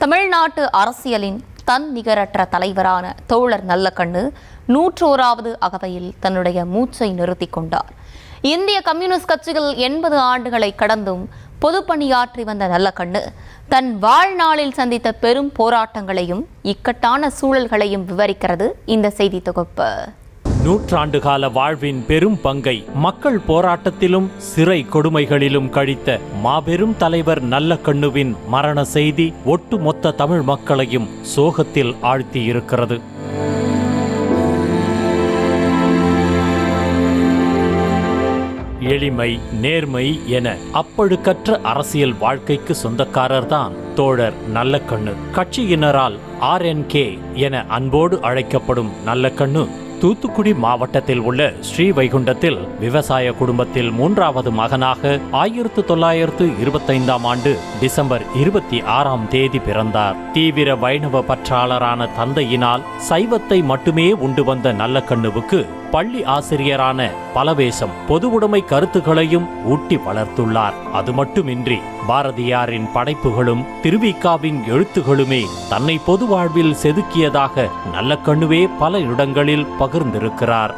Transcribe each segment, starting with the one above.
தமிழ்நாட்டு அரசியலின் தன் நிகரற்ற தலைவரான தோழர் நல்லக்கண்ணு 101வது அகவையில் தன்னுடைய மூச்சை நிறுத்திக் கொண்டார். இந்திய கம்யூனிஸ்ட் கட்சியில் 80 ஆண்டுகளை கடந்தும் பொதுப்பணியாற்றி வந்த நல்லக்கண்ணு தன் வாழ்நாளில் சந்தித்த பெரும் போராட்டங்களையும் இக்கட்டான சூழல்களையும் விவரிக்கிறது இந்த செய்தி தொகுப்பு. நூற்றாண்டுகால வாழ்வின் பெரும் பங்கை மக்கள் போராட்டத்திலும் சிறை கொடுமைகளிலும் கழித்த மாபெரும் தலைவர் நல்லக்கண்ணுவின் மரண செய்தி ஒட்டுமொத்த தமிழ் மக்களையும் சோகத்தில் ஆழ்த்தியிருக்கிறது. எளிமை, நேர்மை என அப்பழுக்கற்ற அரசியல் வாழ்க்கைக்கு சொந்தக்காரர்தான் தோழர் நல்லக்கண்ணு. கட்சியினரால் RNK என அன்போடு அழைக்கப்படும் நல்லக்கண்ணு தூத்துக்குடி மாவட்டத்தில் உள்ள ஸ்ரீவைகுண்டத்தில் விவசாய குடும்பத்தில் 3வது மகனாக 1925ஆம் ஆண்டு டிசம்பர் 26ஆம் தேதி பிறந்தார். தீவிர வைணவ பற்றாளரான தந்தையினால் சைவத்தை மட்டுமே உண்டு வந்த நல்லக்கண்ணுவுக்கு பள்ளி ஆசிரியரான பலவேசம் பொதுவுடைமை கருத்துக்களையும் ஊட்டி வளர்த்துள்ளார். அது மட்டுமின்றி பாரதியாரின் படைப்புகளும் திருவிக்காவின் எழுத்துகளுமே தன்னை பொது வாழ்வில் செதுக்கியதாக நல்லக்கண்ணுவே பல இடங்களில் பகிர்ந்திருக்கிறார்.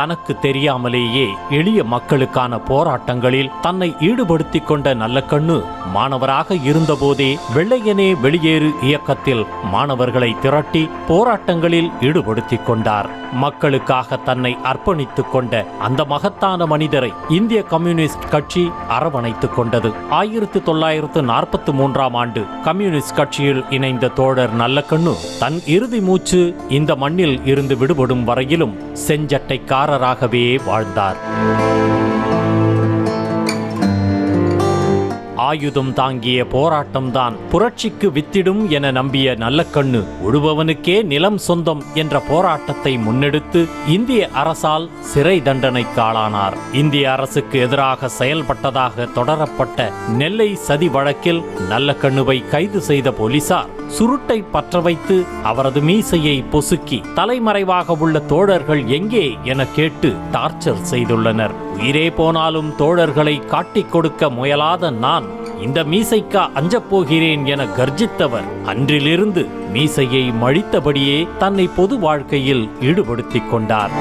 தனக்கு தெரியாமலேயே எளிய மக்களுக்கான போராட்டங்களில் தன்னை ஈடுபடுத்திக் கொண்ட நல்லக்கண்ணு மாணவராக இருந்தபோதே வெள்ளையனே வெளியேறு இயக்கத்தில் மாணவர்களை திரட்டி போராட்டங்களில் ஈடுபடுத்திக் கொண்டார். மக்களுக்காக தன்னை அர்ப்பணித்துக் கொண்ட அந்த மகத்தான மனிதரை இந்திய கம்யூனிஸ்ட் கட்சி அரவணைத்துக் கொண்டது. 1943ஆம் ஆண்டு கம்யூனிஸ்ட் கட்சியில் இணைந்த தோழர் நல்லக்கண்ணு தன் இறுதி மூச்சு இந்த மண்ணில் இருந்து விடுபடும் வரையிலும் செஞ்சட்டைக்காரராகவே வாழ்ந்தார். ஆயுதம் தாங்கிய போராட்டம்தான் புரட்சிக்கு வித்திடும் என நம்பிய நல்லக்கண்ணு உழுபவனுக்கே நிலம் சொந்தம் என்ற போராட்டத்தை முன்னெடுத்து இந்திய அரசால் சிறை தண்டனைக்கு ஆளானார். இந்திய அரசுக்கு எதிராக செயல்பட்டதாக தொடரப்பட்ட நெல்லை சதி வழக்கில் நல்லக்கண்ணுவை கைது செய்த போலீசார் சுருட்டை பற்ற வைத்து அவரது மீசையை பொசுக்கி தலைமறைவாக உள்ள தோழர்கள் எங்கே என கேட்டு டார்ச்சர் செய்துள்ளனர். உயிரே போனாலும் தோழர்களை காட்டிக் கொடுக்க முயலாத நான் இந்த மீசைக்கா அஞ்சப்போகிறேன் என கர்ஜித்தவர் அன்றிலிருந்து மீசையை மழித்தபடியே தன்னை பொது வாழ்க்கையில் ஈடுபடுத்திக் கொண்டார்.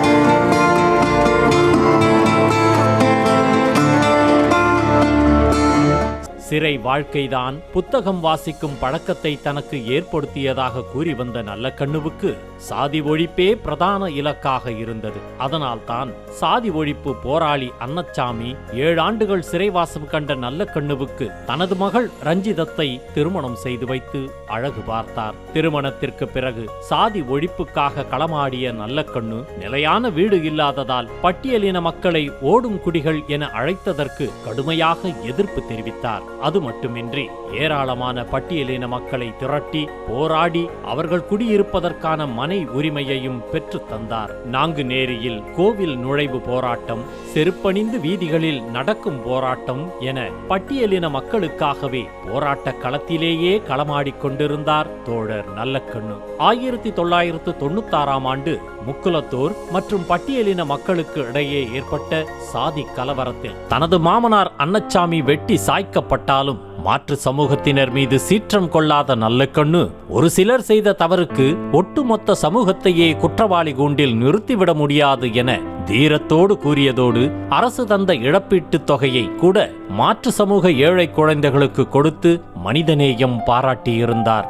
சிறை வாழ்க்கைதான் புத்தகம் வாசிக்கும் பழக்கத்தை தனக்கு ஏற்படுத்தியதாக கூறி வந்த நல்லக்கண்ணுவுக்கு சாதி ஒழிப்பே பிரதான இலக்காக இருந்தது. அதனால் தான் சாதி ஒழிப்பு போராளி அன்னச்சாமி 7 ஆண்டுகள் சிறைவாசம் கண்ட நல்லக்கண்ணுவுக்கு தனது மகள் ரஞ்சிதத்தை திருமணம் செய்து வைத்து அழகு பார்த்தார். திருமணத்திற்கு பிறகு சாதி ஒழிப்புக்காக களமாடிய நல்லக்கண்ணு நிலையான வீடு இல்லாததால் பட்டியலின மக்களை ஓடும் குடிகள் என அழைத்ததற்கு கடுமையாக எதிர்ப்பு தெரிவித்தார். அது மட்டுமின்றி ஏராளமான பட்டியலின மக்களை திரட்டி போராடி அவர்கள் குடியிருப்பதற்கான மனை உரிமையையும் பெற்று தந்தார். நாங்குநேரியில் கோவில் நுழைவு போராட்டம், செருப்பணிந்து வீதிகளில் நடக்கும் போராட்டம் என பட்டியலின மக்களுக்காகவே போராட்ட களத்திலேயே களமாடிக் கொண்டிருந்தார் தோழர் நல்லக்கண்ணு. 1996ஆம் ஆண்டு முக்குலத்தோர் மற்றும் பட்டியலின மக்களுக்கு இடையே ஏற்பட்ட சாதி கலவரத்தில் தனது மாமனார் அன்னச்சாமி வெட்டி சாய்க்கப்பட்டாலும் மாற்று சமூகத்தினர் மீது சீற்றம் கொள்ளாத நல்லக்கண்ணு ஒரு சிலர் செய்த தவறுக்கு ஒட்டுமொத்த சமூகத்தையே குற்றவாளி கூண்டில் நிறுத்திவிட முடியாது என தீரத்தோடு கூறியதோடு அரசு தந்த இழப்பீட்டுத் தொகையை கூட மாற்று சமூக ஏழை குழந்தைகளுக்கு கொடுத்து மனிதநேயம் பாராட்டியிருந்தார்.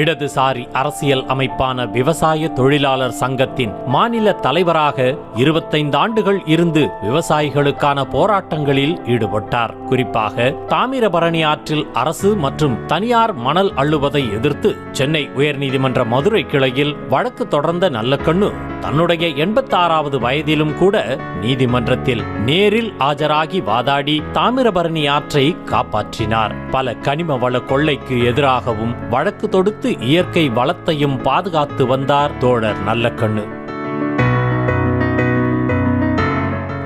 இடதுசாரி அரசியல் அமைப்பான விவசாய தொழிலாளர் சங்கத்தின் மாநில தலைவராக 25 ஆண்டுகள் இருந்து விவசாயிகளுக்கான போராட்டங்களில் ஈடுபட்டார். குறிப்பாக தாமிரபரணி ஆற்றில் அரசு மற்றும் தனியார் மணல் அள்ளுவதை எதிர்த்து சென்னை உயர்நீதிமன்ற மதுரை கிளையில் வழக்கு தொடர்ந்த நல்லக்கண்ணு தன்னுடைய 86வது வயதிலும் கூட நீதிமன்றத்தில் நேரில் ஆஜராகி வாதாடி தாமிரபரணி ஆற்றை காப்பாற்றினார். பல கனிம வள கொள்ளைக்கு எதிராகவும் வழக்கு தொடுத்து இயற்கை வளத்தையும் பாதுகாத்து வந்தார் தோழர் நல்லக்கண்ணு.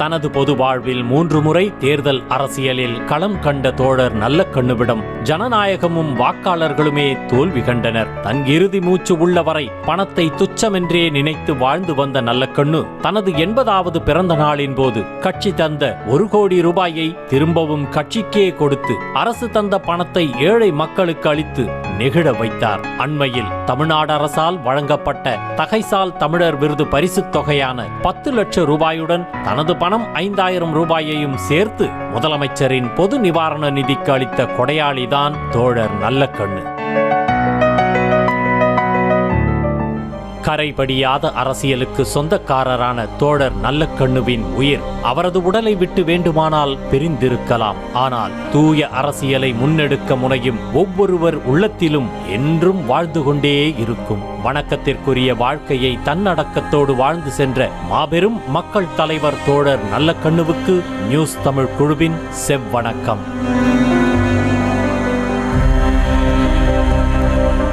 தனது பொது வாழ்வில் 3 முறை தேர்தல் அரசியலில் களம் கண்ட தோழர் நல்லக்கண்ணுவிடம் ஜனநாயகமும் வாக்காளர்களுமே தோல்வி கண்டனர். தன் இறுதி மூச்சு உள்ளவரை பணத்தை துச்சமென்றே நினைத்து வாழ்ந்து வந்த நல்லக்கண்ணு தனது 80வது பிறந்த நாளின் போது கட்சி தந்த 1 கோடி ரூபாயை திரும்பவும் கட்சிக்கே கொடுத்து அரசு தந்த பணத்தை ஏழை மக்களுக்கு அளித்து நெகிழ வைத்தார். அண்மையில் தமிழ்நாடு அரசால் வழங்கப்பட்ட தகைசால் தமிழர் விருது பரிசுத் தொகையான 10 லட்சம் ரூபாயுடன் தனது பணம் 5000 ரூபாயையும் சேர்த்து முதலமைச்சரின் பொது நிவாரண நிதிக்கு அளித்த கொடையாளிதான் தோழர் நல்லக்கண்ணு. கரைபடியாத அரசியலுக்கு சொந்தக்காரரான தோழர் நல்லக்கண்ணுவின் உயிர் அவரது உடலை விட்டு வேண்டுமானால் பிரிந்திருக்கலாம். ஆனால் தூய அரசியலை முன்னெடுக்க முனையும் ஒவ்வொருவர் உள்ளத்திலும் என்றும் வாழ்ந்து கொண்டே இருக்கும். வணக்கத்திற்குரிய வாழ்க்கையை தன்னடக்கத்தோடு வாழ்ந்து சென்ற மாபெரும் மக்கள் தலைவர் தோழர் நல்லக்கண்ணுவுக்கு நியூஸ் தமிழ் குழுவின் செவ்வணக்கம்.